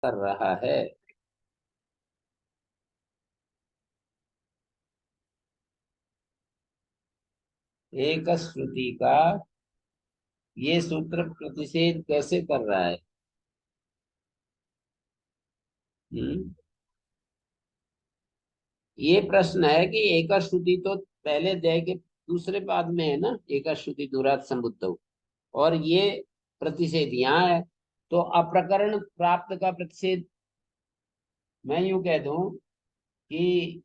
कर रहा है। एक श्रुति का ये सूत्र प्रतिषेध कैसे कर रहा है? हम्म ये प्रश्न है कि एक श्रुति तो पहले दे के दूसरे पाद में है ना, एक श्रुति दूरात संबुद्ध, और ये प्रतिषेध यहाँ है। तो अप्रकरण प्राप्त का प्रतिषेध, मैं यूं कह दूं कि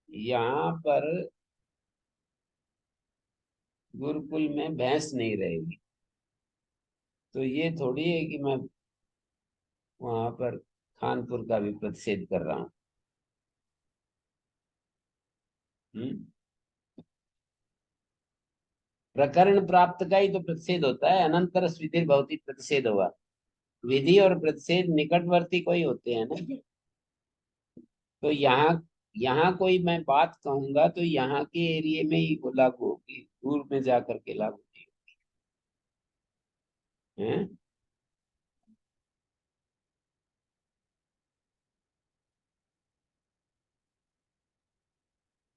यहाँ पर गुरुकुल में भैंस नहीं रहेगी, तो ये थोड़ी है कि मैं वहां पर खानपुर का भी प्रतिषेध कर रहा हूँ। हम्म प्रकरण प्राप्त का ही तो प्रतिषेध होता है, अनंतर स्वीतिर भवती प्रतिषेध होगा। विधि और प्रतिषेध निकटवर्ती कोई होते हैं ना। तो यहाँ यहाँ कोई मैं बात कहूंगा तो यहाँ के एरिया में ही वो लागू होगी, दूर में जा करके लागू नहीं होगी। हैं?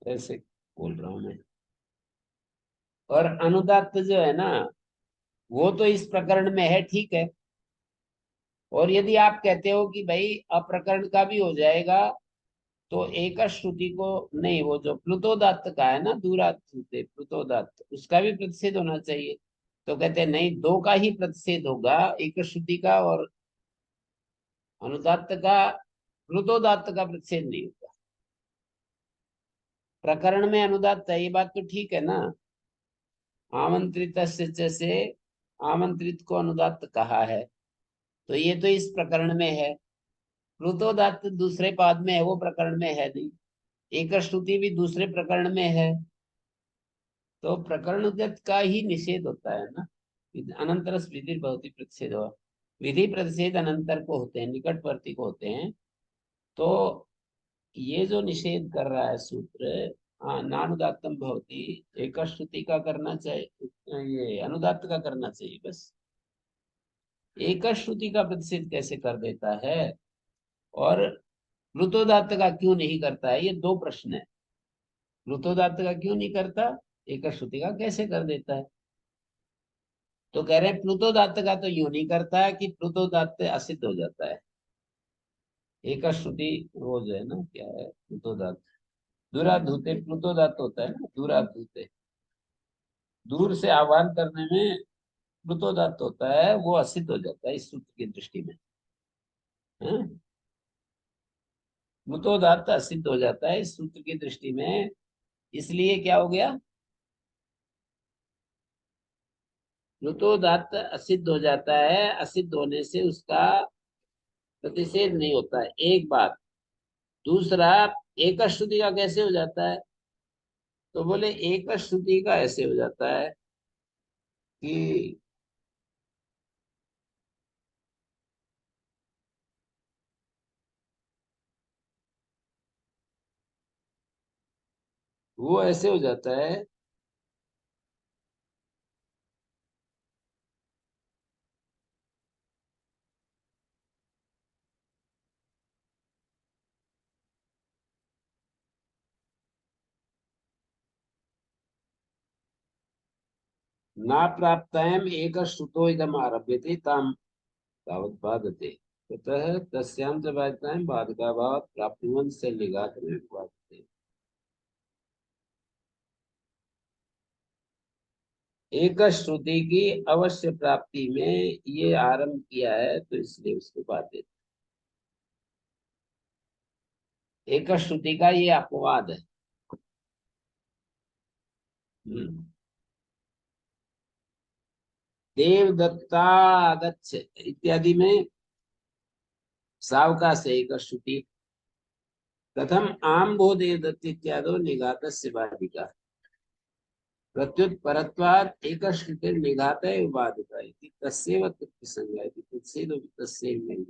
ऐसे बोल रहा हूँ मैं। और अनुदात्त जो है ना, वो तो इस प्रकरण में है, ठीक है। और यदि आप कहते हो कि भाई अप्रकरण का भी हो जाएगा, तो एक श्रुति को नहीं, वो जो प्लुतोदात्त का है ना, दूरात्ते प्लुतोदात्त, उसका भी प्रतिषेध होना चाहिए। तो कहते हैं नहीं, दो का ही प्रतिषेध होगा, एक श्रुति का और अनुदात्त का। प्लुतोदात्त का प्रतिषेध नहीं होगा। प्रकरण में अनुदात्त है, ये बात तो ठीक है ना। आमंत्रित से आमंत्रित को अनुदात्त कहा है, तो ये तो इस प्रकरण में है। प्लुतोदात्त दूसरे पाद में है, वो प्रकरण में है नहीं। एक श्रुति भी दूसरे प्रकरण में है। तो प्रकरणगत का ही निषेध होता है ना। अनंतर विधि भवती प्रतिषेध हुआ। विधि प्रतिषेध अनंतर को होते हैं, निकटवर्ती को होते हैं। तो ये जो निषेध कर रहा है सूत्र, हाँ, नानुदात्तम भवती, एक श्रुति का करना चाहिए, ये अनुदात्त का करना चाहिए बस। एक श्रुति का प्रतिषेध कैसे कर देता है और ऋतोदात्त का क्यों नहीं करता है, ये दो प्रश्न है। ऋतोदात्त का क्यों नहीं करता, एक श्रुति का कैसे कर देता है? तो कह रहे हैं प्लुतोदात्त का तो यूं नहीं करता है कि प्लुतोदात्त असिद्ध हो जाता है। एक श्रुति, वो जो है ना, क्या है प्लुतोदात्त, दूराधूते प्लुतोदात्त होता है ना, दूराधूते, दूर से आह्वान करने में प्लुतोदात्त होता है, वो असिद्ध हो जाता है इस सूत्र की दृष्टि में। हाँ? प्लुतोदात्त असिद्ध हो जाता है इस सूत्र की दृष्टि में। इसलिए क्या हो गया, प्लुतोदात्त असिद्ध हो जाता है, असिद्ध होने से उसका प्रतिषेध नहीं होता है, एक बात। दूसरा, एक श्रुति का कैसे हो जाता है? तो बोले एक श्रुति का ऐसे हो जाता है कि वो ऐसे हो जाता है, ना प्राप्तायाम एक श्रुतो इदम आरभ्यते ताम तावत् बाधते, ततः तस्यां च बाध्यतायां बाधकाभावात् प्राप्नुवन् से निघात में बाधते। एक श्रुति की अवश्य प्राप्ति में ये आरंभ किया है, तो इसलिए उसको बाधित। एक श्रुति का ये अपवाद है। हम्म। देवदत्तागच्छ इत्यादि में सावकाश है एक श्रुति। कथम आम भो देवदत्त इत्यादो निघातस्य बाधिका, प्रत्युत परत्वात् एक श्रुति निघात बाधिका इति तस्यैव तत्प्रसंगा इति तत्सेदपि तस्यैव नहीं।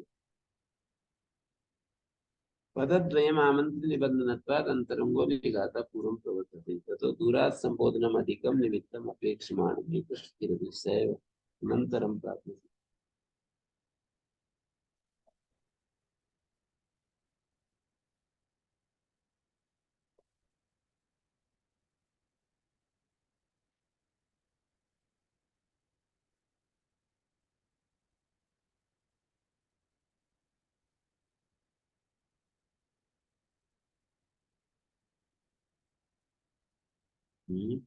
पदद्वयम् आमन्त्रण निबन्धनत्वात् अन्तरङ्गो निघातः पूर्वं प्रवर्तते, ततो दूरात् सम्बोधनम् अधिकं निमित्तम् अपेक्षमाणम् एकश्रुतिरपि सैव अनन्तरं प्राप्नोति। हम्म।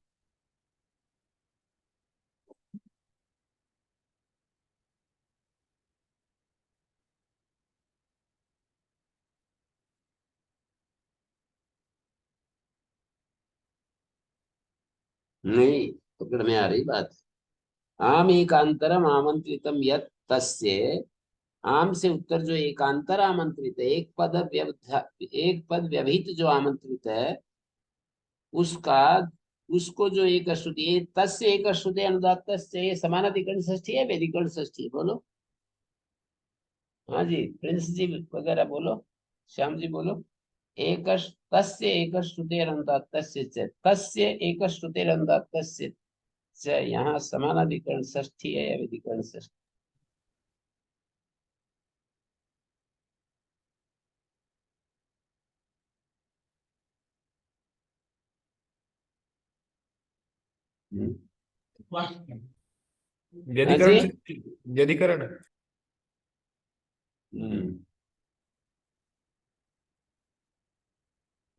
नहीं, पकड़ में आ रही बात। आम एकांतरम आमंत्रितम यत् तस्य, आम से उत्तर जो एकांतर आमंत्रित है, एक पद व्यवहित जो आमंत्रित है, उसका, उसको जो एक श्रुति है, तस्य एक श्रुति अनुदात तस्य, ये समानाधिकरण षष्ठी है व्यधिकरण षष्ठी है? बोलो। हाँ जी, प्रिंस जी वगैरह बोलो, श्याम जी बोलो। एक तस्य एक श्रुतेरनुदात तस्य च, तस्य एक श्रुतेरनुदात तस्य च, यहाँ समानाधिकरण षष्ठी है या व्यधिकरण षष्ठी? हम्म। हाँ जी। व्यधिकरण से, व्यधिकरण। हम्म।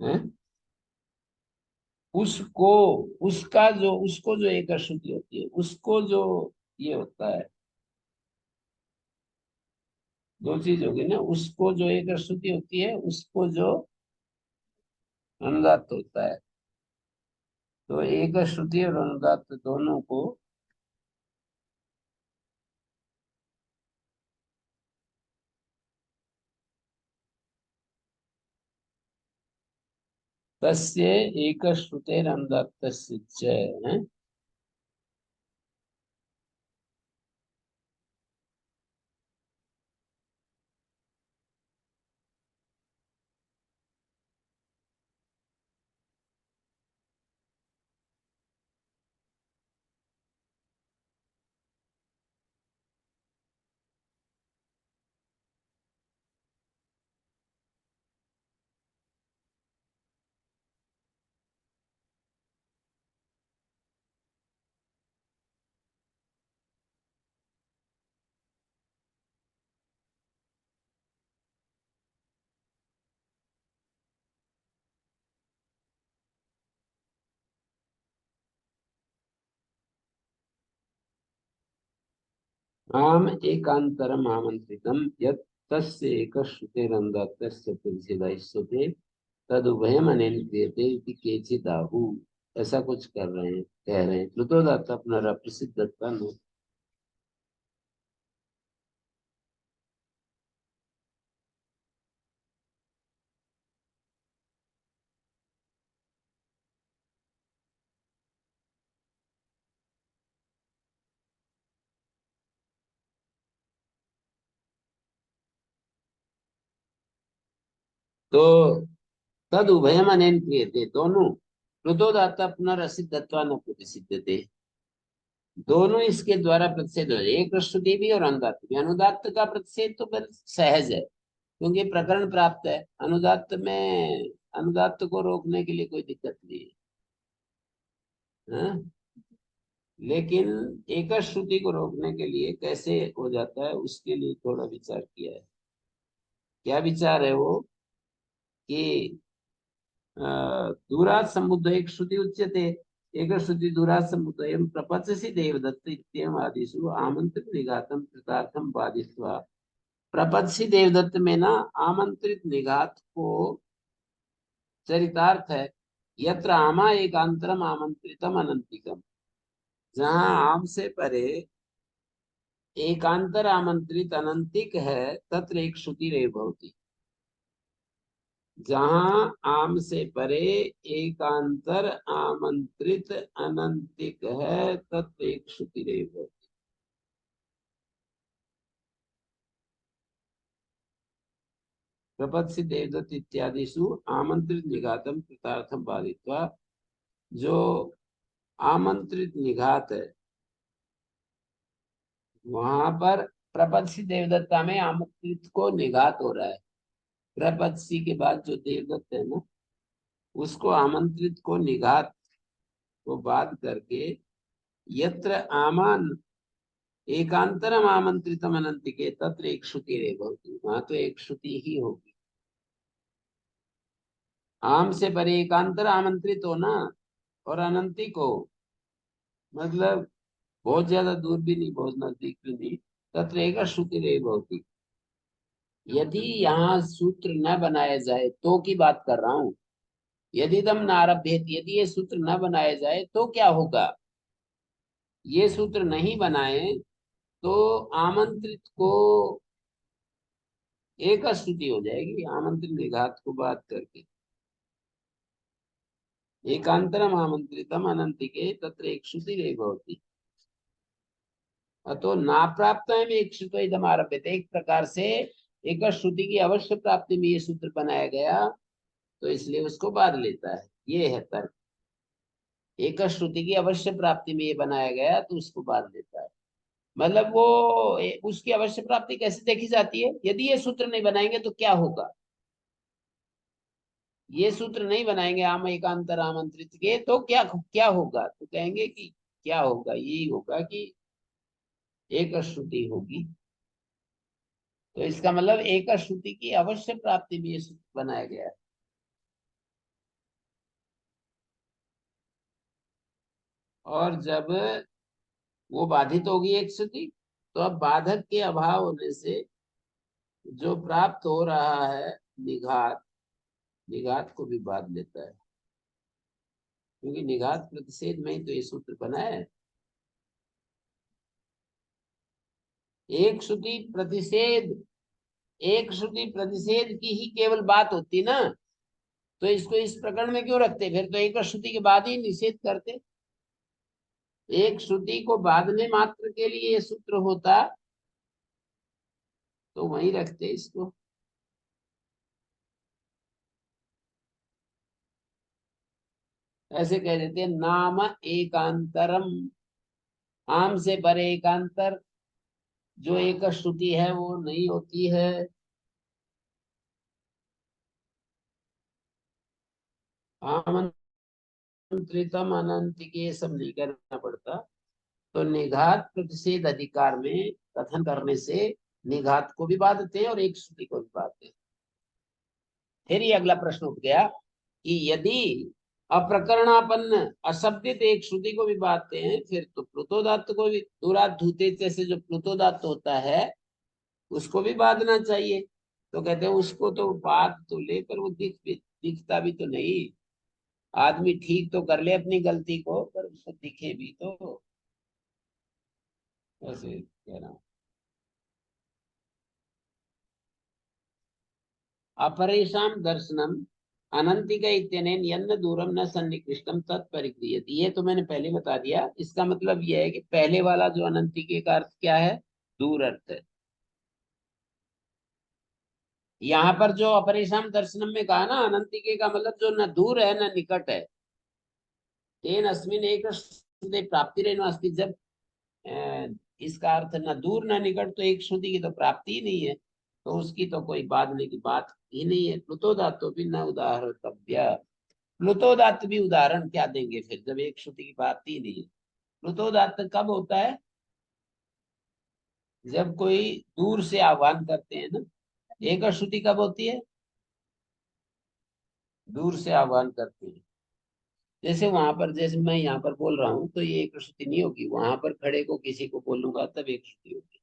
हैं? उसको, उसका जो, उसको जो एक अशुद्धि होती है, उसको जो ये होता है, दो चीज होगी ना, उसको जो एक अशुद्धि होती है, उसको जो अनुदात होता है। तो एक श्रुति और अनुदात दोनों को तस्य एक श्रुतेर अनुदात्तस्य च, हैं? आम एकांतरम आमंत्रितम यत् तस्य एक श्रुतेरनुदात्तस्य प्रतिषेधयिष्यते तदुभयम अनेन क्रियते इति केचिदाहु। ऐसा कुछ कर रहे हैं, कह रहे हैं। कृतोदात्त अपना प्रसिद्धत्वा नो। तो तद उभयम अनेन क्रियते, दोनों, कृतोदात्त पुनरसिद्धत्वा न प्रतिसिद्धते, दोनों इसके द्वारा प्रतिषेध हो, एक श्रुति भी और अनुदात्त भी। अनुदात्त का प्रतिषेध तो बस सहज है, क्योंकि प्रकरण प्राप्त है। अनुदात्त में, अनुदात्त को रोकने के लिए कोई दिक्कत नहीं है, हाँ? लेकिन एक श्रुति को रोकने के लिए कैसे हो जाता है, उसके लिए थोड़ा विचार किया है। क्या विचार है वो? कि दूरात् समुद्र एक श्रुति उच्यते, एक श्रुति दूरात् समुद्र एवं प्रपंचसी देवदत्त इत्येवं आदिषु आमंत्रित निघातम कृतार्थम बाधित्वा। प्रपंचसी देवदत्त में ना आमंत्रित निघात को चरितार्थ है। यत्र आमा एकांतरम आमंत्रितम अनंतिकम, जहाँ आम से परे एकांतर आमंत्रित अनंतिक है, तत्र एक श्रुति रेव भवति। जहाँ आम से परे एकांतर आमंत्रित अनंतिक है, तत्र एक श्रुति रेव भवति। प्रपत्ति देवदत्त इत्यादिषु आमंत्रित निघातम कृतार्थम बाधित्वा, जो आमंत्रित निघात है, वहां पर प्रपत्ति देवदत्ता में आमंत्रित को निघात हो रहा है। प्रपत्ति के बाद जो देवदत्त है ना, उसको आमंत्रित को निघात को बाध करके, यत्र आमान एकांतरम आमंत्रितम अनंतिके तत्र एक श्रुति रे भवति, वहां तो एक श्रुति ही होगी। आम से परे एकांतर आमंत्रित हो ना, और अनंती को मतलब बहुत ज्यादा दूर भी नहीं, बहुत नजदीक भी नहीं, तत्र एक श्रुति रही भवती। यदि यहाँ सूत्र न बनाया जाए तो की बात कर रहा हूं। यदि दम नारभ्येत, यदि ये सूत्र न बनाया जाए तो क्या होगा? ये सूत्र नहीं बनाए तो आमंत्रित को एक स्तुति हो जाएगी, आमंत्रित निघात को बात करके। एकांतरम आमंत्रितम अनंतिके तत्र एक श्रुति रही भवती। तो ना प्राप्त में एक श्रुतो इदम आरभ्यते, एक प्रकार से एक श्रुति की अवश्य प्राप्ति में ये सूत्र बनाया गया, तो इसलिए उसको बांध लेता है। ये है तर्क। एक श्रुति की अवश्य प्राप्ति में ये बनाया गया तो उसको बांध लेता है। मतलब वो उसकी अवश्य प्राप्ति कैसे देखी जाती है? यदि ये सूत्र नहीं बनाएंगे तो क्या होगा? ये सूत्र नहीं बनाएंगे आम एकांतर आमंत्रित के, तो क्या क्या होगा? तो कहेंगे कि क्या होगा, यही होगा कि एक श्रुति होगी। तो इसका मतलब एक श्रुति की अवश्य प्राप्ति में ये सूत्र बनाया गया है। और जब वो बाधित होगी एक श्रुति, तो अब बाधक के अभाव होने से जो प्राप्त हो रहा है निघात, निघात को भी बाध लेता है, क्योंकि निघात प्रतिषेध में ही तो ये सूत्र बना है। एक श्रुति प्रतिषेध, एक श्रुति प्रतिषेध की ही केवल बात होती ना, तो इसको इस प्रकरण में क्यों रखते? फिर तो एक श्रुति के बाद ही निषेध करते। एक श्रुति को बांधने मात्र के लिए ये सूत्र होता तो वहीं रखते इसको। ऐसे कह देते हैं नाम एकांतरम, आम से परे एकांतर जो एक श्रुति है वो नहीं होती है। आमंत्रितम अनंत के सब नहीं करना पड़ता। तो निघात प्रतिषेध अधिकार में कथन करने से निघात को भी बाधते हैं और एक श्रुति को भी बाधते हैं। फिर ये अगला प्रश्न उठ गया कि यदि अप्रकरणापन्न अशब्दित एक श्रुति को भी बाधते हैं, फिर तो प्लुतोदात्त को भी, दूरात धूते जैसे जो प्लुतोदात्त होता है उसको भी बांधना चाहिए। तो कहते हैं उसको तो बात तो ले, पर वो दिखता भी तो नहीं। आदमी ठीक तो कर ले अपनी गलती को, पर उसको दिखे भी तो। ऐसे कह रहा हूं। अपरेषां दर्शनम अनंतिका इत्यनेन यन्न दूरम न सन्निकृष्टम तत्परिक्रियते। ये तो मैंने पहले बता दिया। इसका मतलब यह है कि पहले वाला जो अनंतिके का अर्थ क्या है? दूर अर्थ है। यहाँ पर जो अपरेषाम दर्शनम में कहा ना, अनंतिके का मतलब जो न दूर है न निकट है। तेन अस्मिन एक श्रुति प्राप्ति रेणु अस्ति। जब इसका अर्थ न दूर न निकट, तो एक श्रुति की तो प्राप्ति ही नहीं है, तो उसकी तो कोई बांधने की बात ही नहीं है। प्लुतोदात्तो भी न उदाहरणतव्य। प्लुतोदात्त भी उदाहरण क्या देंगे फिर, जब एक श्रुति की बात ही नहीं है? प्लुतोदात्त कब होता है? जब कोई दूर से आह्वान करते हैं ना। एक श्रुति कब होती है? दूर से आह्वान करते हैं। जैसे वहां पर, जैसे मैं यहाँ पर बोल रहा हूँ तो ये एक श्रुति नहीं होगी, वहां पर खड़े को किसी को बोलूंगा तब एक श्रुति होगी।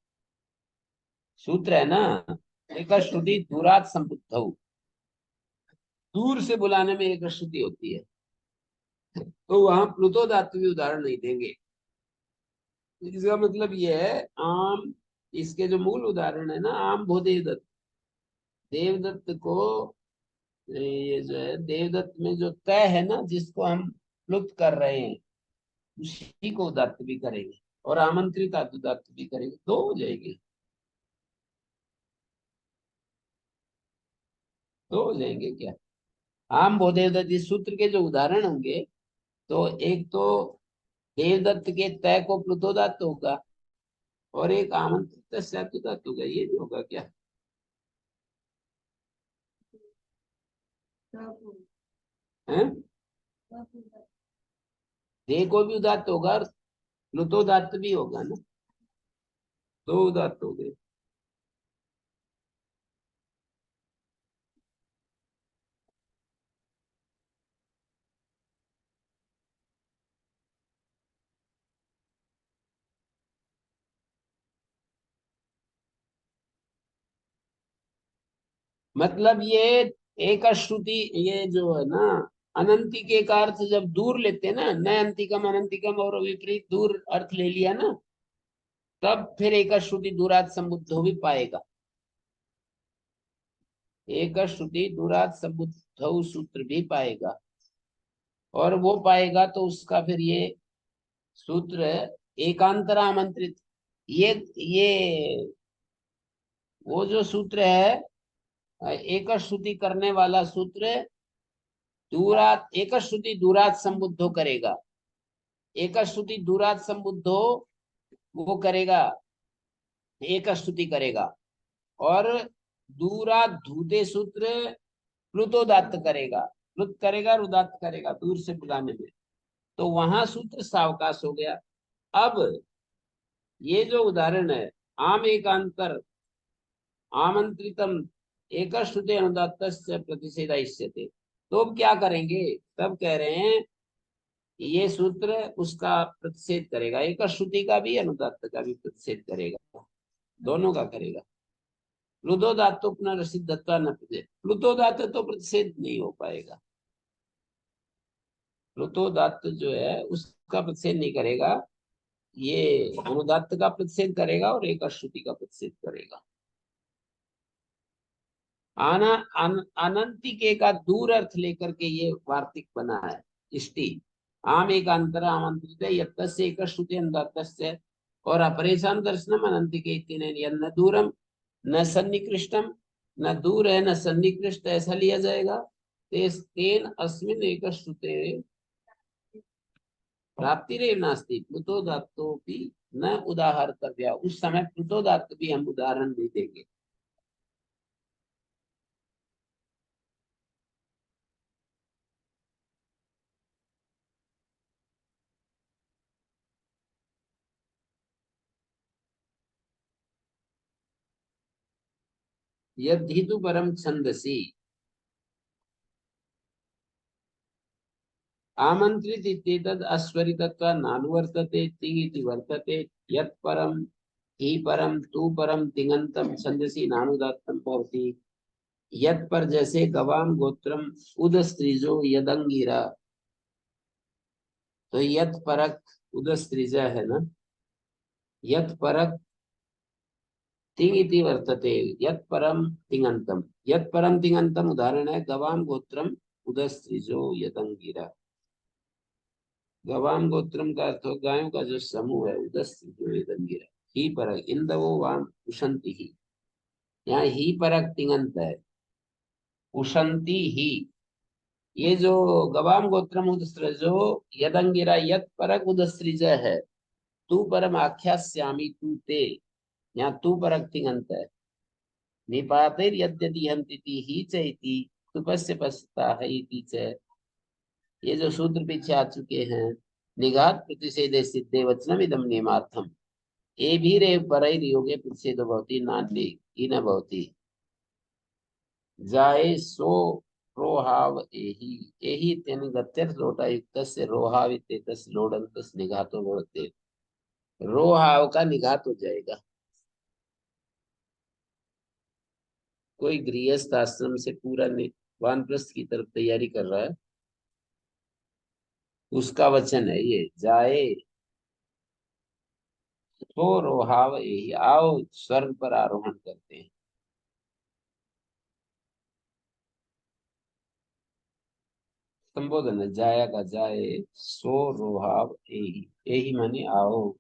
सूत्र है ना, एक श्रुति दूरात संबुद्ध, दूर से बुलाने में एक श्रुति होती है। तो वहां प्लुतोदात्त भी उदाहरण नहीं देंगे। इसका मतलब ये है आम, इसके जो मूल उदाहरण है ना, आम भो देवदत्त, देवदत्त को, ये जो है देवदत्त में जो तय है ना, जिसको हम प्लुत कर रहे हैं, उसी को उदात्त भी करेंगे और आमंत्रित उदात्त भी करेंगे, दो हो जाएंगे। दो हो जाएंगे क्या? आम भो देवदत्त इस सूत्र के जो उदाहरण होंगे, तो एक तो देवदत्त के तय को प्लुतोदात्त होगा, और एक आमंत्रित उदात्त होगा। ये नहीं होगा क्या? है? देह को भी उदात्त होगा और प्लुतोदात्त भी होगा ना। दो उदात्त हो गए। मतलब ये एक श्रुति, ये जो है ना, अनंतिके का अर्थ जब दूर लेते हैं ना, न अंतिकम अनंतिकम और विपरीत दूर अर्थ ले लिया ना, तब फिर एक श्रुति दूरात संबुद्धो भी पाएगा। एक श्रुति दूरात संबुद्धौ सूत्र भी पाएगा, और वो पाएगा तो उसका फिर ये सूत्र एकांतरा आमंत्रित, ये वो जो सूत्र है, एक श्रुति करने वाला सूत्र दूरात, एक श्रुति दूरात संबुद्धो करेगा। एक श्रुति दूरात संबुद्धो वो करेगा, एक स्तुति करेगा। और दूरा धूते सूत्र प्लुतोदात्त करेगा, प्लुत करेगा रुदात्त करेगा, दूर से बुलाने में। तो वहां सूत्र सावकाश हो गया। अब ये जो उदाहरण है, आम एकांतर आमंत्रितम एक श्रुति अनुदात्त प्रतिषेधाइष्यते, तो अब क्या करेंगे? तब कह रहे हैं ये सूत्र उसका प्रतिषेध करेगा, एक श्रुति का भी अनुदात्त का भी प्रतिषेध करेगा, दोनों का करेगा। प्लुतोदात्त पुनर्सिद्धत्वा न प्रतिषेध, प्लुतोदात्त तो प्रतिषेध नहीं हो पाएगा। प्लुतोदात्त जो है उसका प्रतिषेध नहीं करेगा, ये अनुदात्त का प्रतिषेध करेगा और एक श्रुति का प्रतिषेध करेगा। आना अनंतिके का दूर अर्थ लेकर के ये वार्तिक बना है इष्टि। आम एक अंतर आमंत्रित यत्तस्य एक श्रुति अनुदात्तस्य और अपरेशान दर्शनम अनंतिके इत्यनेन न दूरम न सन्निकृष्टम, न दूर है न सन्निकृष्ट, ऐसा लिया जाएगा। तेन अस्मिन् एक श्रुते प्राप्तिरेव नास्ति प्लुतोदात्तोपि न उदाहर्तव्या, उस समय प्लुतोदात्त भी हम उदाहरण नहीं देंगे। यद्धितु परम छंदसी आमंत्रित इत्येतद् अस्वरितत्वा नानुवर्तते तिङिति वर्तते। यत् परम हि परम तु परम तिङन्तं छंदसी नानुदात्तं भवति। यत् पर जैसे गवाम गोत्रम उदस्त्रिजो यदंगिरा, तो यत् परक उदस्त्रिजा है ना, यत् परक तिङ इति वर्तते, यत् परम तिङन्तं, यत् परम तिङन्तं उदाहरण है गवाम गोत्रम उदस्त्रिजो यदंगिरा। गवाम गोत्रम का अर्थ हो गायों का जो समूह है, उदस्त्रिजो यदंगिरा। ही परक इंदवो वाम उशंति ही, यहाँ ही परक तिङंत है, उशंति ही। ये जो गवाम गोत्रम उदस्त्रिजो यदंगिरा यत् परक उदस्त्रिज है, तू परम आख्यास्यामि तू ते, यहाँ तू परक तिङंत है। निपातेर यद्यति हंतिति ही च इति तुपस्य पश्यता है इति च, ये जो सूत्र पीछे आ चुके हैं। निघात प्रतिषेधे सिद्धे वचनम इदम नियमार्थम, ए भी रे परैर योगे प्रतिषेधो भवति नान्ये ही न भवति। जाए सो रोहाव एहि, एहि तेन गत्यर्थ लोटा युक्तस्य रोहाव इत्येतस्य लोडन्तस्य निघातो भवति। रोहाव का निघात हो जाएगा। कोई गृहस्थ आश्रम से पूरा वानप्रस्थ की तरफ तैयारी कर रहा है, उसका वचन है ये। जाए सो रोहाव एहि, आओ स्वर्ग पर आरोहण करते हैं। संबोधन है, जाया का जाए, सो रोहाव एहि, एहि माने आओ।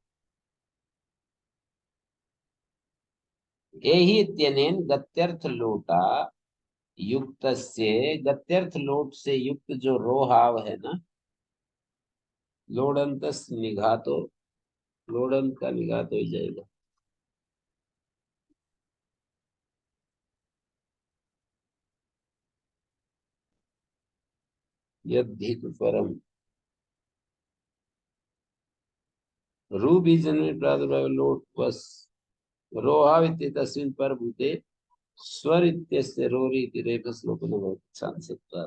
एहि इत्यनेन गत्यर्थ लोटा युक्त से, गत्यर्थ लोट से युक्त जो रोहाव है ना, लोडंत निघातो, लोडंत का निघात हो जाएगा। यद्धिक परम रू बीजन में प्रादुर्भाव लोट वस रोहाव इत्यस्मिन् पर भूते स्वर इत्यस्य रोरी इति रेफस लोकन बहुत सांसत्वा।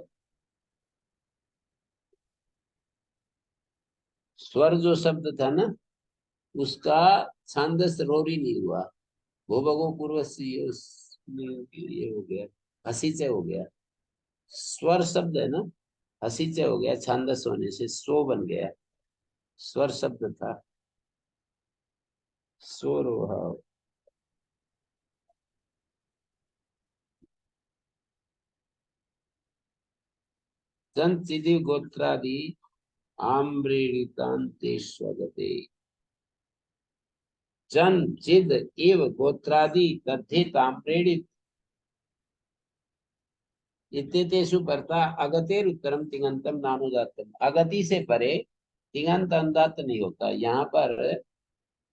स्वर जो शब्द था ना, उसका छांदस रोरी नहीं हुआ, भूभगो पूर्व से ये हो गया। हसी से हो गया। स्वर शब्द है ना, हसी से हो गया, छांदस होने से सो बन गया। स्वर शब्द था, सोरोहा। संचिदि गोत्रादि आम्रेणितान्ते स्वगते। जन चिद इव गोत्रादि तद्धि ताम्रेणित इत्यतेषु कर्ता अगतेर उत्तरम तिङंतम नानुदात्तम। अगति से परे तिङंत अनुदात्त नहीं होता। यहाँ पर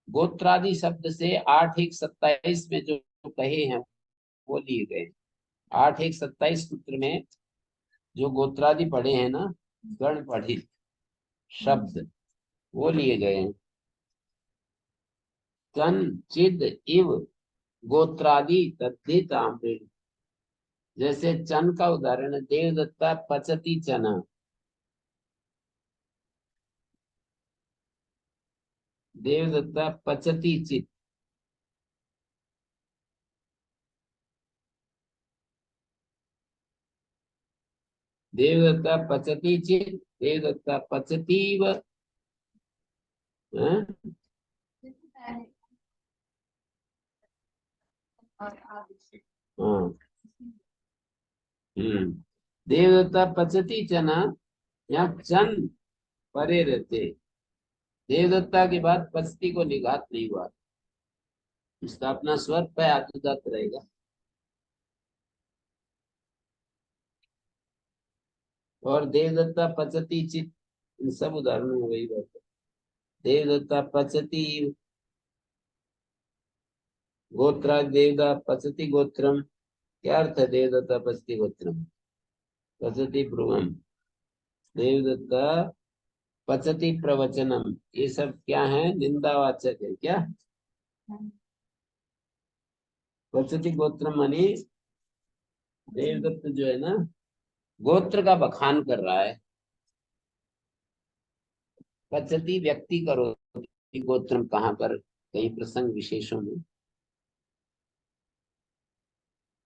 गोत्रादि शब्द से 8 1 27 में जो कहे हैं वो लिए गए। 8 1 27 सूत्र में जो गोत्रादि पढ़े हैं ना, गण पढ़ित शब्द, वो लिए गए हैं। तन चिद इव गोत्रादि तद्धि ताम्रेण। जैसे चन का उदाहरण है, देवदत्ता पचती चना। देवदत्ता पचती चित। देवदत्ता पचती चित, देवदत्ता पचतीव। हाँ? हाँ। देवदत्ता पचती चना, यहाँ चन परे रहते। देवदत्ता के बाद पचती को निघात नहीं हुआ, स्थापना स्वर पे आत्मदात रहेगा। और देवदत्ता पचती चित, इन सब उदाहरणों में वही बात है। देवदत्ता पचती गोत्रा, देवदा पचती गोत्रम। क्या अर्थ है देवदत्ता पचती गोत्रम? पचती भ्रुवम, देवदत्ता पचती प्रवचनम। ये सब क्या है? निंदावाचक है क्या? पचती गोत्रम मानी देवदत्त जो है ना, गोत्र का बखान कर रहा है। पचती व्यक्ति करो, गोत्रम कहाँ पर, कई प्रसंग विशेषों में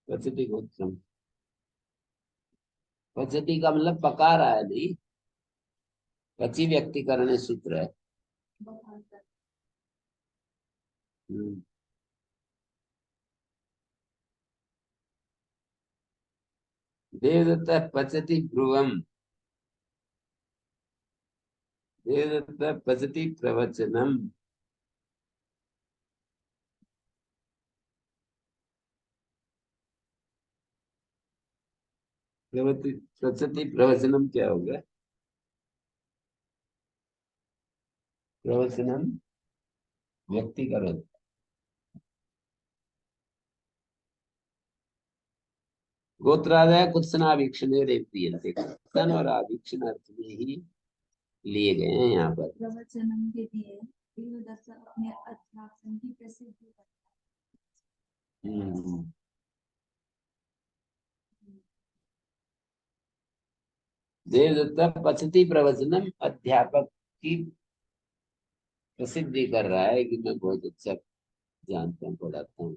पचती गोत्रम। पचती का मतलब पका रहा है, नहीं। पची व्यक्तिकरण सूत्र है। हम्म। देवदत्ता पचती ध्रुवम, देवदत्ता पचती प्रवचनम। पचती प्रवचनम क्या होगा? प्रवचनम व्यक्तिकरण। गोत्रादय कुत्सनावीक्षण रेप्रियन्ते। सन और आवीक्षण अर्थ में ही लिए गए हैं यहाँ पर। प्रवचनम के लिए देवदत्त अपने अध्यासन की प्रसिद्धि करता हम्म। देवदत्ता पचती प्रवचनम, अध्यापक की प्रसिद्धि कर रहा है कि मैं बहुत अच्छा जानता हूँ, पढ़ाता हूँ।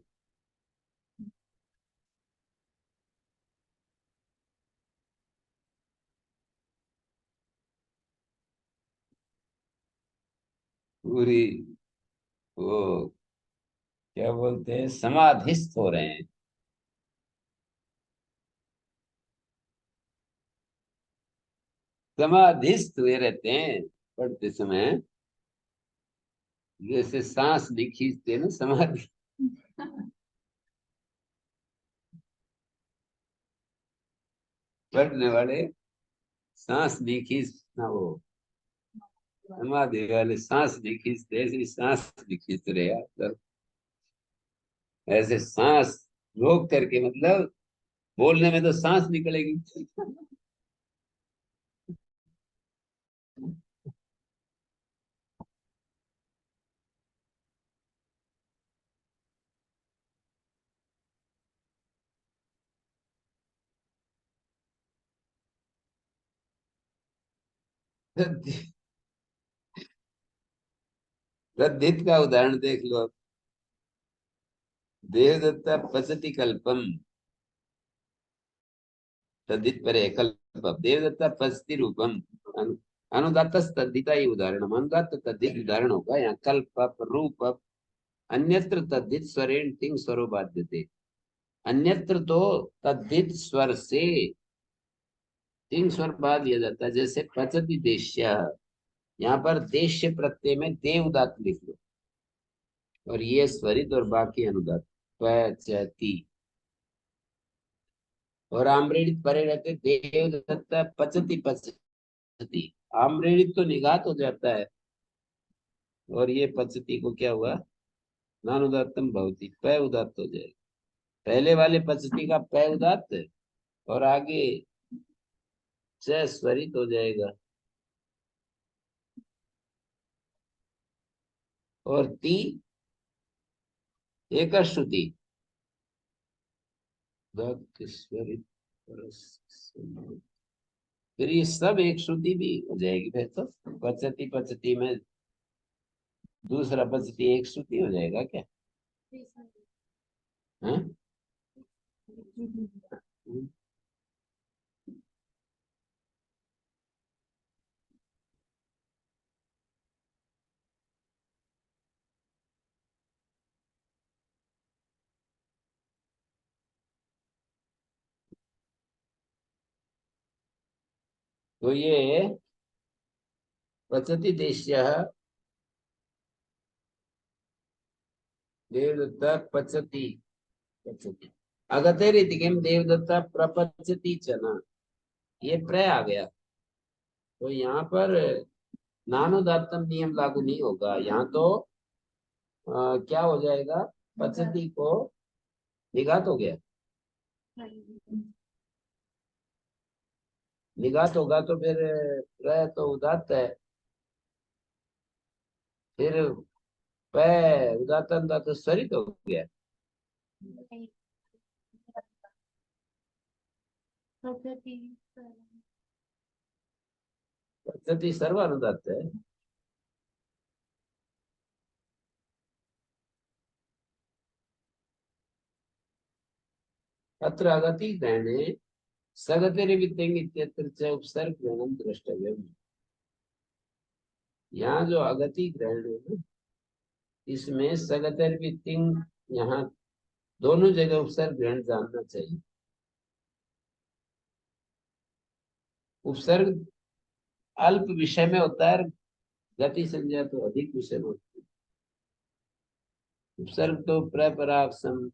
पूरी वो क्या बोलते हैं, समाधिस्थ हो रहे हैं। समाधिस्थ हुए रहते हैं पढ़ते समय। जैसे सांस नहीं खींचते ना समाधि, पढ़ने वाले सांस नहीं खींचना, वो समाधि वाले सांस नहीं खींचते, ऐसे सांस नहीं खींच रहे यार सब। ऐसे सांस रोक करके, मतलब बोलने में तो सांस निकलेगी। प्रद्धित का उदाहरण देख लो। देवदत्ता पचति कल्पम, तद्धित परे कल्प देवदत्ता पस्ति रूपम अनुदात तद्धिता ही उदाहरण अनुदात तद्धित उदाहरण होगा यहाँ कल्प रूप अन्यत्र तद्धित स्वरेण तिंग स्वरो बाध्यते अन्यत्र तो तद्धित स्वर से तिंग स्वर बाद दिया जाता है जैसे पचति देश्य यहाँ पर देश्य प्रत्यय में देव उदात लिख लो और ये स्वरित और बाकी अनुदात पचति और आम्रेणित परे रहते देवदत्ता पचति पचति आम्रेणित तो निघात हो जाता है और ये पचति को क्या हुआ नानुदात्तम भवति पै उदात्त हो जाएगा पहले वाले पचति का पै उदात्त है और आगे च स्वरित हो जाएगा और ती एक श्रुति स्वरित फिर ये सब एक श्रुति भी हो जाएगी फिर तो पचती पचती में दूसरा पचती एक श्रुति हो जाएगा क्या हाँ? तो ये पचति देश्य देवदत्ता पचति पचति अगतेरिति किम देवदत्ता प्रपचति चना ये प्रय आ गया तो यहाँ पर नानुदात्तम नियम लागू नहीं होगा यहाँ तो क्या हो जाएगा पचति को निघात हो गया निघात होगा तो फिर प्रय तो उदात्त है फिर पै उदात्त अनुदात्त स्वरित हो गया पचति सर्वानुदात्त है अत्र अगति ग्रहणे सगतिर्विद्यंग इत्यत्र च उपसर्ग ग्रहणम द्रष्टव्यम यहाँ जो अगति ग्रहण है ना इसमें सगतिर्विद्यंग यहाँ दोनों जगह उपसर्ग ग्रहण जानना चाहिए उपसर्ग अल्प विषय में होता है गति संज्ञा तो अधिक विषय में होती है उपसर्ग तो प्रपराग सम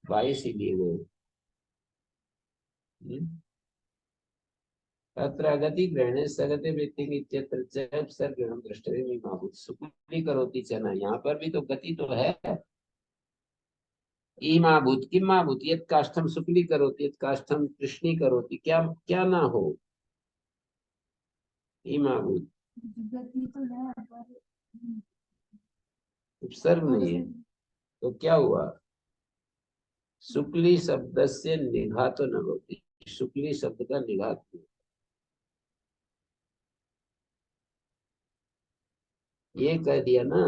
22 ही लिए गए तत्र अगति ग्रहणे सगते वृत्ति इत्यत्र च उपसर्गणं द्रष्टव्यम् इमाभूत् सुकुली करोति च न यहाँ पर भी तो गति तो है इमाभूत् किमाभूत् यत् काष्ठम सुकुली करोति यत् काष्ठम कृष्णी करोति क्या क्या ना हो इमाभूत् गति तो है पर उपसर्ग नहीं है तो क्या हुआ शुक्ली शब्द से निघातो न होती शुक्ली शब्द का निघात नहीं ये कह दिया ना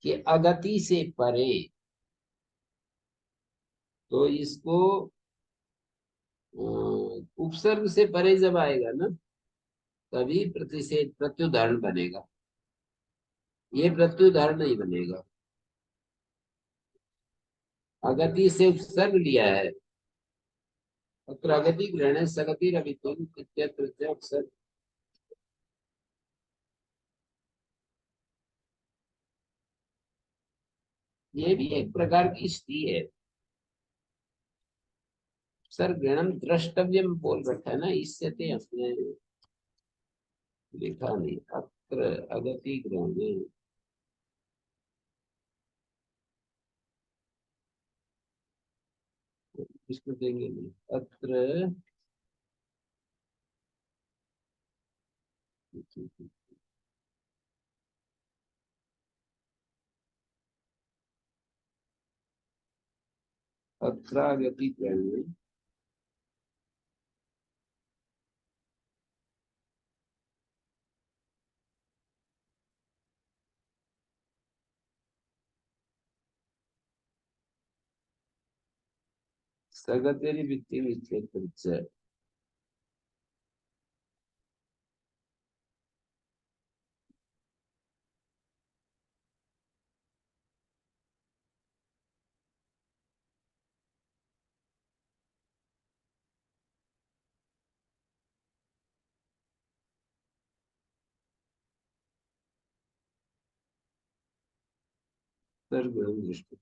कि अगति से परे तो इसको उपसर्ग से परे जब आएगा ना तभी प्रतिषेध प्रत्युदाहरण बनेगा ये प्रत्युदाहरण नहीं बनेगा अगति से उपसर्ग लिया है अत्र अगति ग्रहण सगति रवित्वम इत्यत्र च उपसर्ग ये भी एक प्रकार की स्थिति है सर ग्रहणम द्रष्टव्यम बोल रखा है ना इससे ते अपने लिखा नहीं अत्र अगति ग्रहण इसको देंगे नहीं अत्र अत्रागति ग्रहण सगतिर्वित्तिम् इत्येतच्च सर्वं दृष्टि।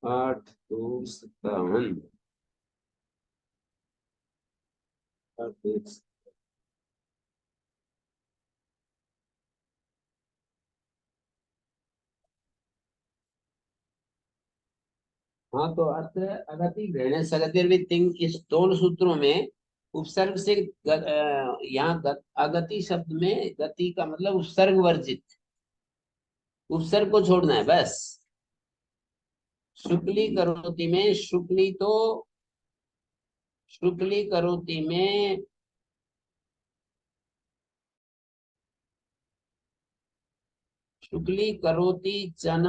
8 2 57। हाँ, तो अर्थ अगति ग्रहण सगतिर्वित्तिम्, इस दोनों सूत्रों में उपसर्ग से यहाँ अगति शब्द में गति का मतलब उपसर्ग वर्जित, उपसर्ग को छोड़ना है बस। शुक्ली करोति में शुक्ली तो शुक्ली करोति में शुक्ली करोति चन,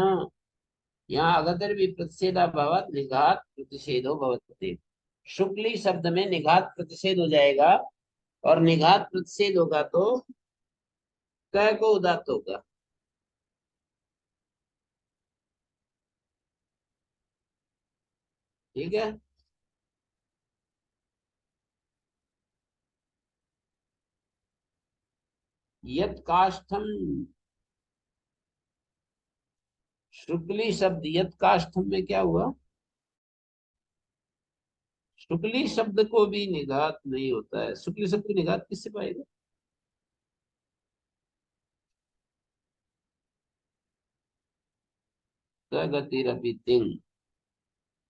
यहाँ अगतर भी प्रतिषेधा भवत निघात प्रतिषेधो भवति। शुक्ली शब्द में निघात प्रतिषेध हो जाएगा, और निघात प्रतिषेध होगा तो क को उदात्त होगा। ठीक है। यत काष्ठम, शुक्ली शब्द यत काष्ठम में क्या हुआ? शुक्ली शब्द को भी निघात नहीं होता है। शुक्ली शब्द की निघात किससे पाएगा? सगतिरपि तिंग,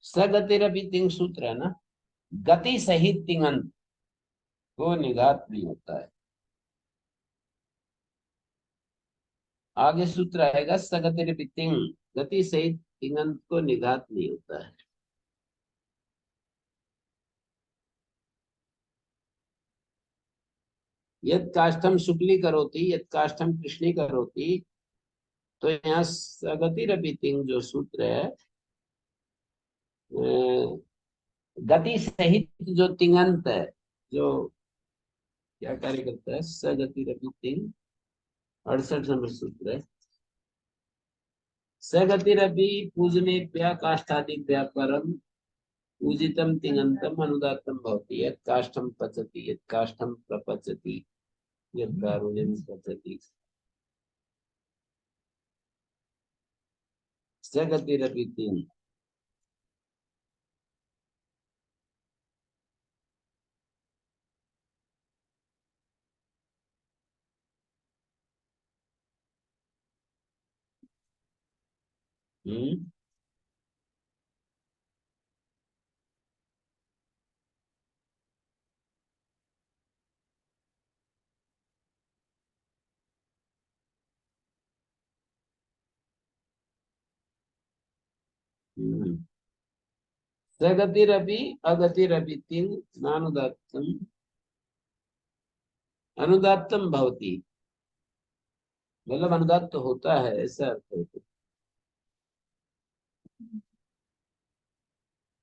सगतिरपि तिंग सूत्र है ना, गति सहित तिंगंत को निघात नहीं होता है। आगे सूत्र आएगा सगतिरपि तिंग, गति सहित तिंगंत को निघात नहीं होता है। यद काष्ठम शुक्ली करोति यद काष्ठम कृष्णी करोति, तो यहाँ सगतिरपि तिंग जो सूत्र है, गति सहित जो तिंगंत है, जो क्या कार्य करता है, सगतिरपि तिंग 68 नंबर सूत्र है। सगतिरपि पूजनेभ्यः काष्ठादिभ्यः परम पूजितम तिङन्तम् अनुदात्तं भवति। यत् काष्ठं पचति यत् काष्ठं प्रपचति यत् कारुण्यं पचति सगतिरपि तिंग। हम्म हम्म। सगतिरपि अगतिरपि तिंग नानुदात्तम् अनुदात्तम भवति, मतलब अनुदात्त होता है, ऐसा अर्थ है।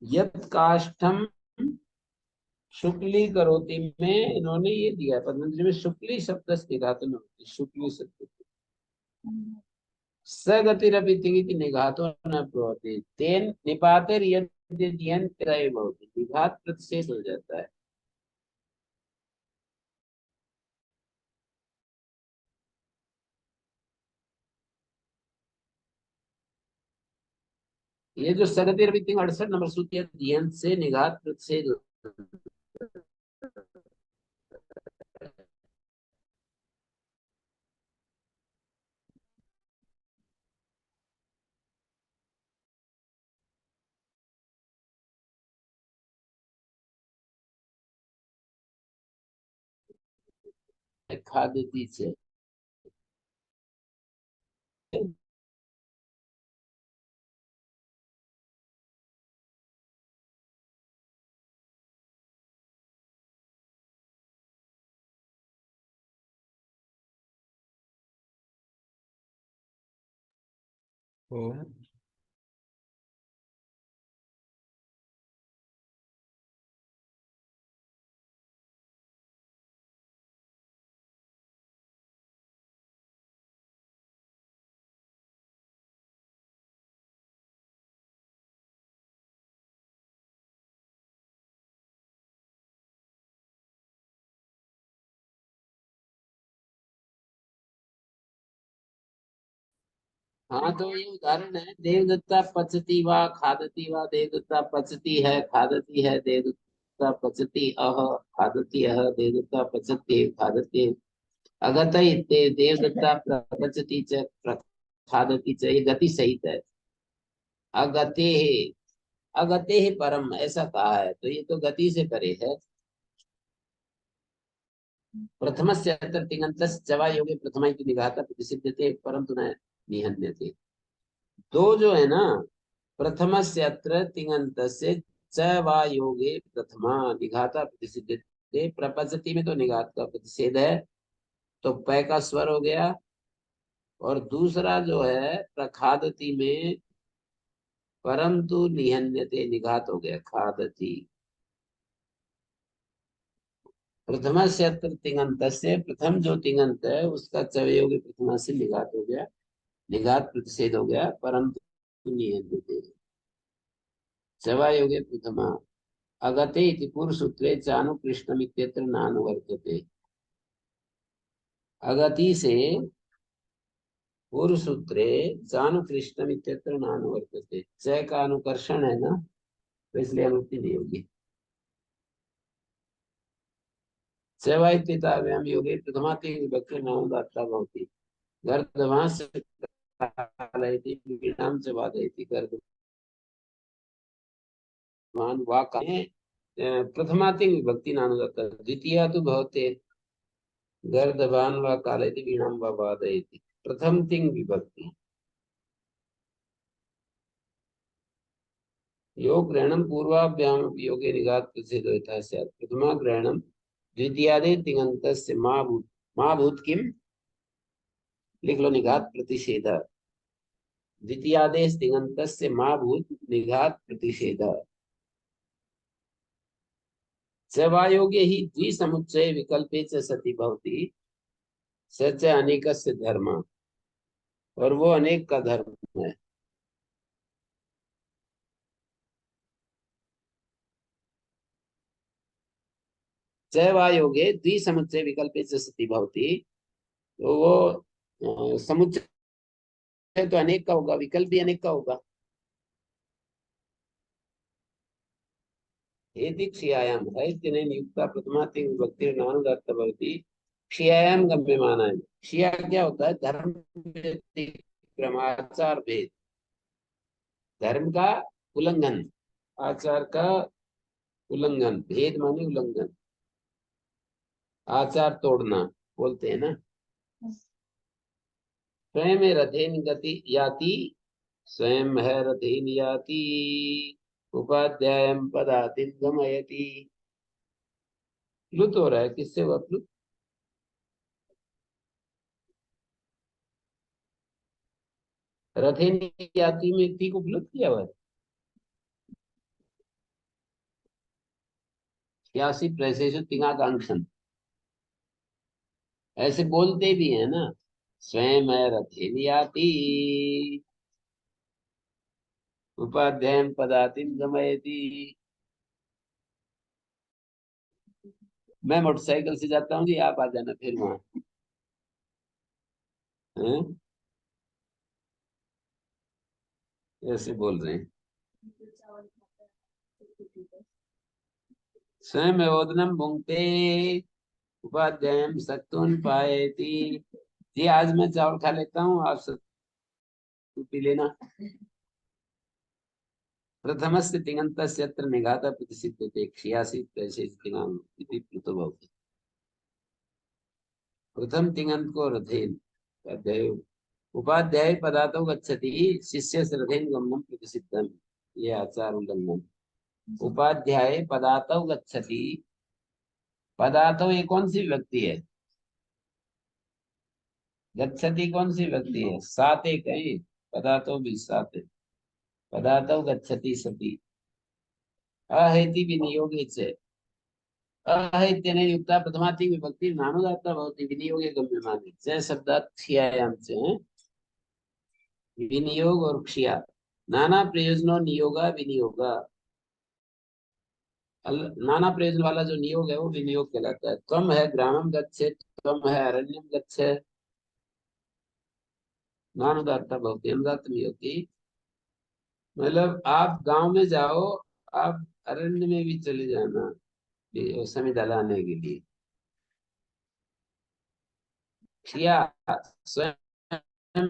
यत् काष्ठम शुक्ली करोति में इन्होंने ये दिया है, पतंजलि में शुक्ली शब्द से निघातु न होती, शुक्ली शब्द सगतिरपि तिङिति निघातो न भवति, तेन निपातेर यद्यन्त भवति, निघात प्रतिषेध हो जाता है। ये जो सगतिरपि तिङ 68 नंबर सूत्र से निघात प्रतिषेध खादती च। ओम। हाँ तो ये उदाहरण है, देवदत्ता पचती वा खादती वा, देवदत्ता पचती है खादती है, देवदत्ता पचती अह खादती अह, देवदत्ता पचती खादती। अगत देवदत्ता प्रपचति च खादती च, ये गति सहित है। अगते अगते परम ऐसा कहा है, तो ये तो गति से परे है। प्रथमस्य अत्र तिङन्तस्य च वा योगे प्रथमा इति निघाता प्रतिसिद्धते परंतु न निहन्यते। दो जो है ना, प्रथमस्य अत्र तिङन्तस्य च वा योगे प्रथमा निघाता प्रतिसिद्धते, प्रपंचति में तो निघात का प्रतिषेध है, तो पै का स्वर हो गया। और दूसरा जो है प्रखादति में परंतु निहन्यते निघात हो गया खादति। प्रथम से तिङंत से, प्रथम जो तिङंत है उसका चवयोगी प्रथमा से निघात हो गया, निघात प्रतिषेध हो गया, परंतु निहन्यते चवायोगे प्रथमा। अगते इति पूर्व सूत्रे चानुकृष्णम इत्यत्र नानुवर्तते। अगति से पूर्व सूत्रे चानुकृष्णम इत्यत्र नानुवर्तते, च का अनुकर्षण है ना, तो इसलिए अनुक्ति नहीं होगी। सेवा इत्येताभ्याम योगे प्रथमाति विभक्ति नामदाता भवति। गर्दभास कालयति वीणां च वादयति, गर्दभान वा काले प्रथमाति विभक्ति नामदाता, द्वितीया तु भवते गर्दभान वा कालयति वीणां वा वादयति, प्रथम तिंग विभक्ति। योग ग्रहणम पूर्वाभ्याम योगे निघात प्रतिषेधो यथा स्यात्, प्रथमा ग्रहणम द्वितीयादे तिङन्तस्य मा भूत किम, लिख लो निघात प्रतिषेध। द्वितीयादेश तिङन्तस्य मा भूत निघात प्रतिषेध। सेवायोगे ही द्विसमुच्चय विकल्पे च सति भवति, स च अनेकस्य धर्म, और वो अनेक का धर्म है। सेवायोगे द्विसमुच्चय विकल्पे च सति भवति, तो वो समुच्चय तो अनेक का होगा, विकल्प भी अनेक का होगा। एति क्षीयायाम है इत्यनेन नियुक्ता प्रथमा तिङ् विभक्तिर्नानुदात्ता भवति, क्षीयायाम गम्यमाना है। क्षीया क्या होता है? धर्म व्यतिक्रम, आचार भेद, धर्म का उल्लंघन, आचार का उल्लंघन, भेद माने उल्लंघन, आचार तोड़ना बोलते हैं ना। स्वयं रथेन गति याति, स्वयं है रथेन याति, उपाध्यायम पदातिम गमयति। प्लुत हो रहा है, किससे हुआ प्लुत? रथेन याति में ती को प्लुत किया हुआ है। यासी प्रशेष तिङाकांक्षन, ऐसे बोलते भी है ना, स्वयं है रथेन याति, उपाध्यायम पदातिम गमयति। मैं मोटरसाइकिल से जाता हूँ जी, आप आ जाना फिर वहां। हैं? ऐसे बोल रहे हैं। स्वयं ओदनम भुंक्ते उपाध्यायम सक्तून पायेति। जी आज मैं चावल खा लेता हूँ, आप सब पी लेना। प्रथमस्य तिङन्तस्य अत्र निघाता प्रतिसिद्धते, क्षीयासि प्रशेष तिङाम् इति प्लुतो भवति। प्रथम तिङन्त को रथेन अध्याय उपाध्याय पदार्थों गच्छति शिष्य रथेन गमनम प्रतिसिद्धम। ये आचार उल्लंघन। उपाध्याय पदार्थों गच्छति, पदार्थों ये कौन सी विभक्ति है? गच्छति कौन सी विभक्ति है? सात एक है, पदार्थों भी सात है। पदार्थों गच्छति सति अहेति विनियोगे च अहेत्येन युक्ता प्रथमाति विभक्ति नानुदात्ता भवति विनियोगे गम्यमाने च शब्दात् क्षीयायां च विनियोग और क्षीया नाना प्रयोजनों नियोगा विनियोगा। नाना प्रयोजन वाला जो नियोग है वो विनियोग कहलाता है। त्वम है ग्रामम गच्छे, त्वम है अरण्यम गच्छे, नानुदात्ता भवति अनुदात्त नहीं होती। मतलब आप गांव में जाओ, आप अरण्य में भी चले जाना समिधा लाने के लिए। क्षिया स्वयं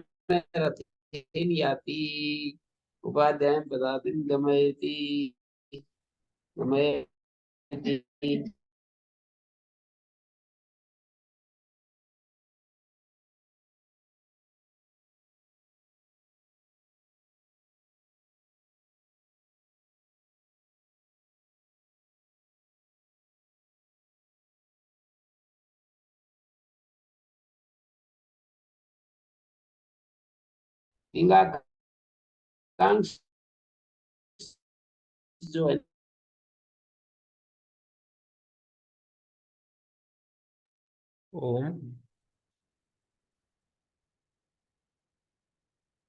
रथेन याति उपाध्याय पदातिं गमयति गमयति। पिंगाकांक्ष जो है ओम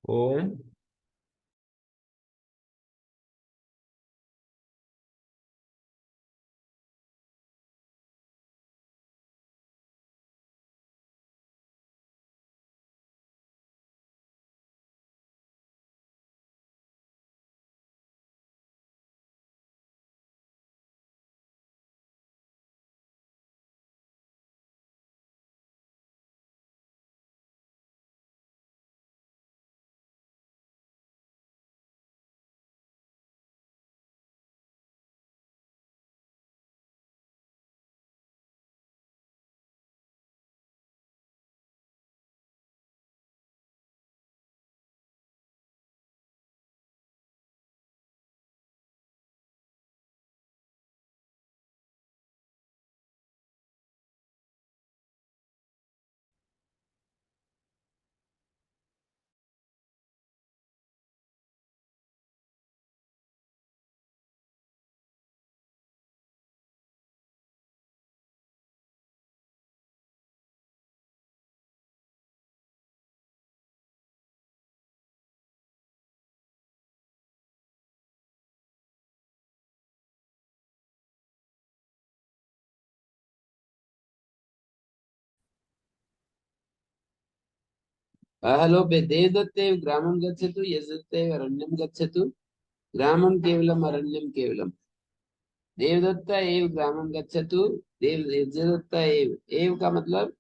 ओम हेलो देवदत्ते ग्रामं गच्छतु यजदत्ते अरण्यं गच्छतु ग्रामं केवलम अरण्यम केवलम। देवदत्ता एव ग्रामं गच्छतु देव यजदत्ता एव का मतलब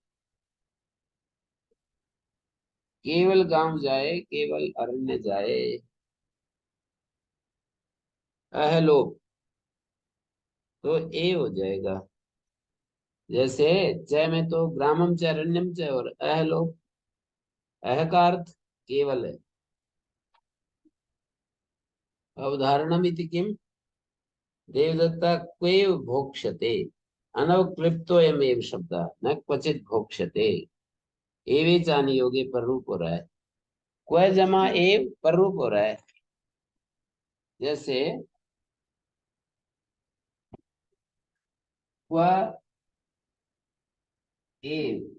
केवल गांव जाए, केवल अरण्य जाए। हेलो तो ए हो जाएगा। जैसे च में तो ग्रामम च अरण्यम च और अहलो, अह का अर्थ केवल है। अवधारणम इति किम देवदत्ता क्वेव भोक्ष्यते अनवक्लिप्तोयमेव शब्दः न क्वचित भोक्ष्यते। एवे चानी योगे पर रूप हो रहा है। क्व जमा एव पर रूप हो रहा है। जैसे क्व एव,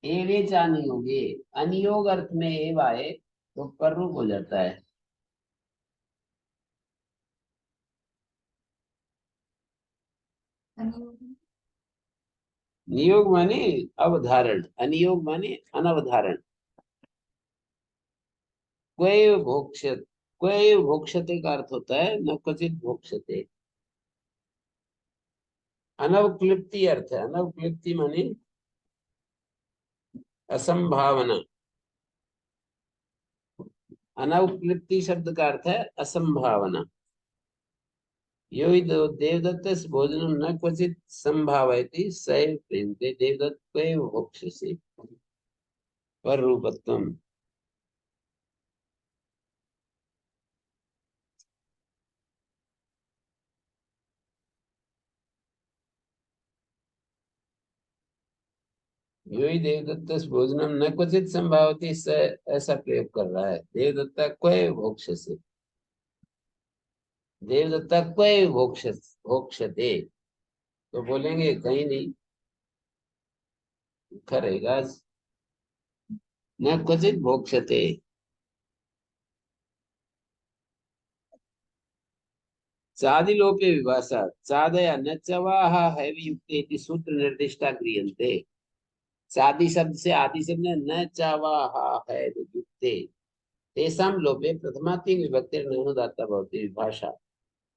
एवे चानी योगे अनियोग अर्थ में एव आए तो पर रूप हो जाता है। अनियोगी नियोग माने अवधारण, अनियोग माने अनवधारण। क्वैव भोक्ष्यत, क्वैव भोक्ष्यते का अर्थ होता है न क्वचित भोक्ष्यते। अनवक्लिप्ति अर्थ है, अनवक्लिप्ति माने असंभावना। अनवक्लिप्ति शब्द का अर्थ है असंभावना। यो हि देवदत्तस्य भोजनं न क्वचित् संभावयति स एव प्रीयते देवदत्तैव भोक्ष्यसे पर रूपत्वम्। यो ही देवदत्तस्य भोजनम न क्वचित संभावती स, ऐसा प्रयोग कर रहा है। देवदत्ता क्वै भोक्ष्यसे, देवदत्ता क्वै भोक्ष्यते, तो बोलेंगे कहीं नहीं, लिखा रहेगा न क्वचित भोक्ष्यते। चादिलोपे विभाषा चादया न चवाह हैवयुक्ते इति सूत्र निर्दिष्टा क्रियन्ते। चादि शब्द से आदि शब्द न चावाह हैवयुक्ते तेषां लोपे प्रथमातिं विभक्तिर्ननुदात्ता भवति। विभाषा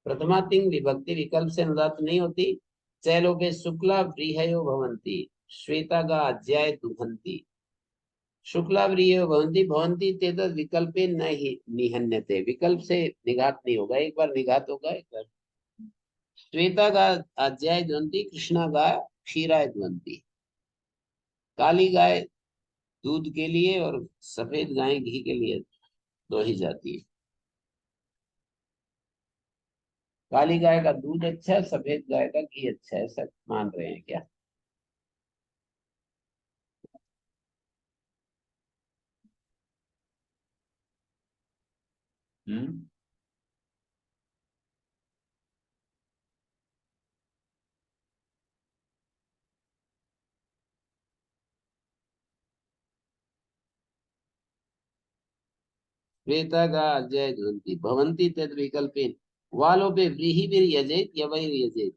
प्रथमातिं विभक्ति विकल्प से अनुदात नहीं होती। चैलोपे शुक्ला व्रीहयो भवन्ति श्वेतागा अज्याय दुभन्ति। शुक्ला व्रीहयो भवन्ति भवन्ति तेतद् विकल्पे न हि निहन्यते, विकल्प से निघात नहीं होगा, एक बार निघात होगा एक बार। श्वेतागा अज्याय द्वंति कृष्णा गाय क्षीराय द्वंति। काली गाय दूध के लिए और सफेद गाय घी के लिए दोही जाती है। काली गाय का दूध अच्छा है, सफेद गाय का घी अच्छा है, सब मान रहे हैं क्या? हम्म। श्वेतागा अजय ध्वंति भवंती तद विकल्पेन वालोपे व्रीहि भी यजेत यवैर यजेत।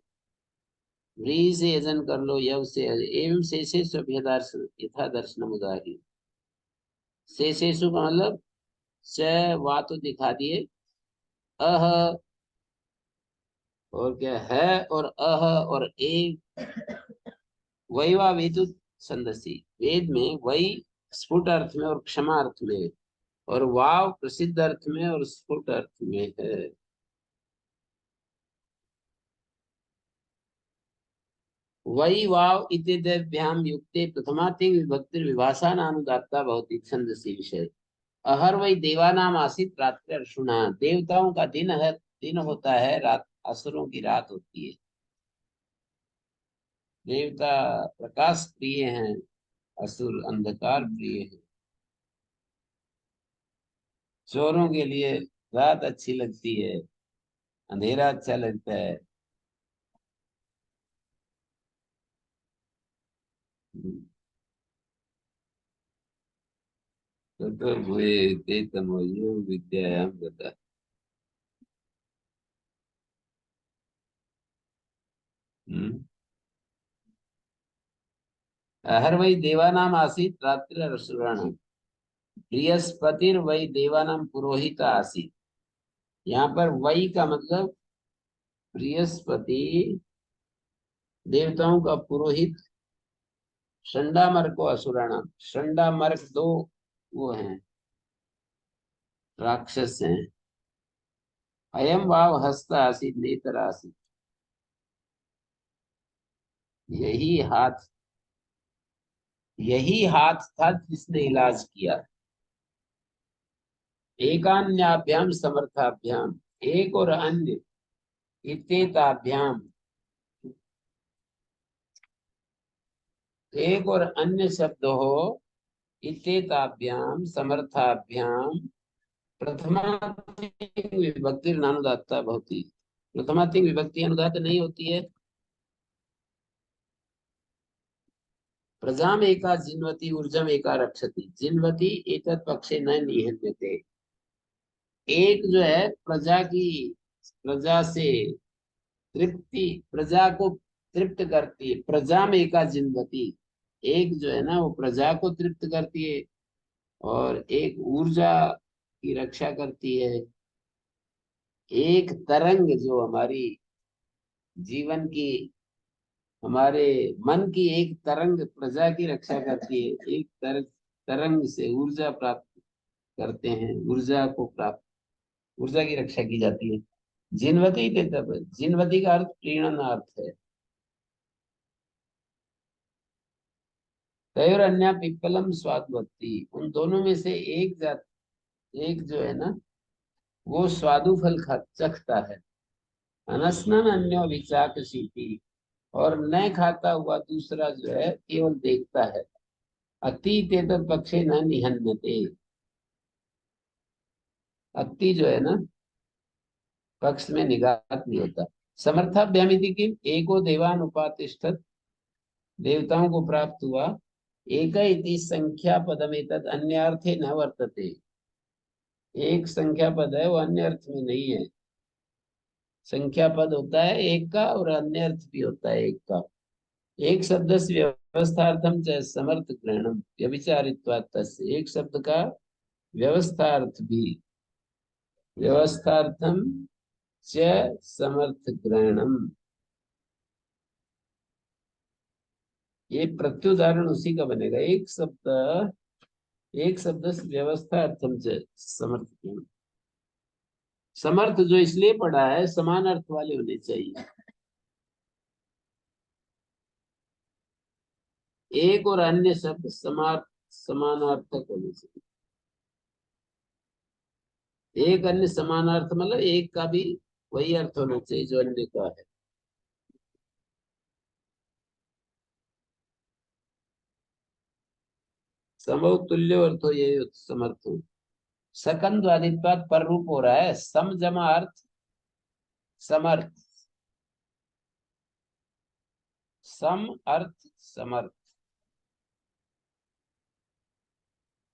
व्रीहि से यजन कर लो, यव से एवं शेषेषु अभ्यदर्शन यथा दर्शनम उदाहरण। शेषेषु का मतलब च वा तो दिखा दिए, अह और क्या है, और अह और ए वैवा वेदु संदसी। वेद में वही स्फुट अर्थ में और क्षमा अर्थ में, और वाव प्रसिद्ध अर्थ में और स्फुट अर्थ में है। वही वाव इत्येभ्याम युक्ते प्रथमाति विभक्ति विभाषा नानुदात्ता भवति छंदसी विषय। अहर वही देवानाम आसित रात्रि अर्षुणा, देवताओं का दिन है, दिन होता है, रात असुरों की रात होती है। देवता प्रकाश प्रिय हैं, असुर अंधकार प्रिय हैं। चोरों के लिए रात अच्छी लगती है, अंधेरा अच्छा लगता है। तो भूये ते तमोयो विद्यायाम गता। हम्म। हर वही देवानाम आसीत रात्रि असुराण, बृहस्पतिर वही देवानाम पुरोहित आसीत। यहाँ पर वही का मतलब बृहस्पति देवताओं का पुरोहित, षंडामर्क को असुराणाम। षंडामर्क दो वो हैं, राक्षस हैं। अयम वाव हस्त आसीत नेत्र आसीत, यही हाथ, यही हाथ था जिसने इलाज किया। एकान्याभ्याम समर्थाभ्याम, एक और अन्य इत्येताभ्याम, एक और अन्य शब्द हो, इत्येताभ्याम समर्थाभ्याम प्रथमातिं विभक्ति नानुदात्ता भवति। प्रथमातिं विभक्ति अनुदात नहीं होती है। प्रजाम एका जिन्वती ऊर्जम एका रक्षति, जिन्वती एतत् पक्षे न निहन्यते। एक जो है प्रजा की, प्रजा से तृप्ति, प्रजा को तृप्त करती है। प्रजा में एका जिन्वती, एक जो है ना वो प्रजा को तृप्त करती है, और एक ऊर्जा की रक्षा करती है। एक तरंग जो हमारी जीवन की, हमारे मन की एक तरंग प्रजा की रक्षा करती है। एक तरंग से ऊर्जा प्राप्त करते हैं, ऊर्जा को प्राप्त, ऊर्जा की रक्षा की जाती है। जिनवती थे तब, जिनवती का अर्थ प्रीणनार्थ है। तयोर अन्य पिप्पलम स्वादवती, उन दोनों में से एक जात, एक जो है ना, वो स्वादु फल खा चखता है। अनस्नन अन्यो विचाकशीति, और न खाता हुआ दूसरा जो है केवल देखता है। अति तेतत् पक्षे न निहन्यते, अति जो है ना पक्ष में निघात नहीं होता। समर्थाभ्यामिति किम, एको देवान उपातिष्ठत, देवताओं को प्राप्त हुआ। एक इति संख्या पदम एतत् अन्यार्थे न वर्तते, एक संख्या पद है, वो अन्य अर्थ में नहीं है। संख्या पद होता है एक का, और अन्य अर्थ भी होता है एक का। एक शब्द से व्यवस्थार्थम च समर्थ ग्रहणम व्यभिचारित्वात् तस्य, एक शब्द का व्यवस्थार्थ भी, व्यवस्थार्थम च समर्थ ग्रहणम, ये प्रत्युदाहरण उसी का बनेगा। एक शब्द से व्यवस्था अर्थम च समर्थ ग्रहणम। समर्थ जो इसलिए पढ़ा है, समान अर्थ वाले होने चाहिए। एक और अन्य शब्द समानार्थक होने चाहिए। एक अन्य समानार्थ मतलब एक का भी वही अर्थ होना चाहिए जो अन्य का है। समव तुल्य अर्थो ये समर्थ हो। सकंद आदित्वाद पर रूप हो रहा है, सम जमा अर्थ समर्थ, सम अर्थ समर्थ।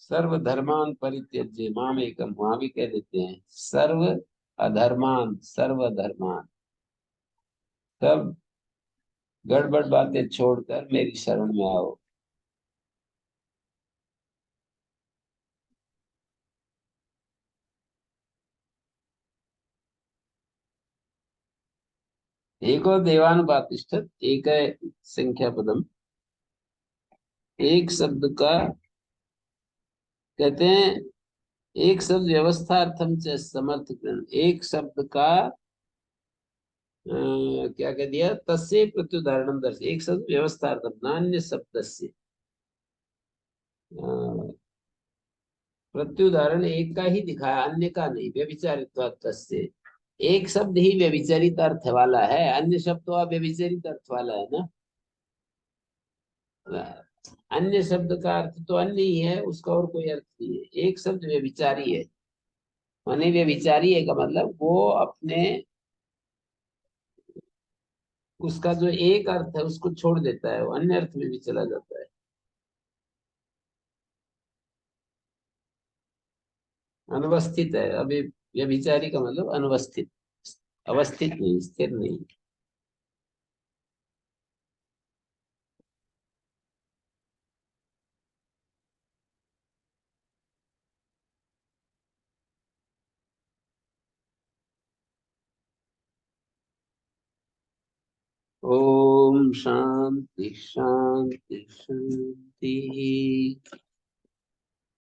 सर्वधर्मान परित्यज्य माम एकम, वहां भी कह देते हैं सर्व अधर्मान, सर्वधर्मान, सब गड़बड़ बातें छोड़कर मेरी शरण में आओ। एको देवानुपातिष्ठत, एक है संख्या पदम, एक शब्द का कहते हैं, एक शब्द व्यवस्था अर्थम च समर्थ ग्रहण, एक शब्द का क्या कह दिया, तस्य प्रत्युदाहरणम दर्श, एक शब्द व्यवस्था अर्थम नान्य शब्द से, प्रत्युदाहरण एक का ही दिखाया, अन्य का नहीं। व्यभिचारित्वात् तस्य, एक शब्द ही व्यभिचारित अर्थ वाला है, अन्य शब्द तो व्यभिचारित अर्थ वाला है ना। अन्य शब्द का अर्थ तो अन्य ही है, उसका और कोई अर्थ नहीं है। एक शब्द व्यभिचारी है, माने व्यभिचारी है का मतलब वो अपने, उसका जो एक अर्थ है उसको छोड़ देता है, वो अन्य अर्थ में भी चला जाता है। अनवस्थित है अभी, व्यभिचारी का मतलब अनवस्थित, अवस्थित नहीं, स्थिर नहीं। ओम शांति शांति शांति।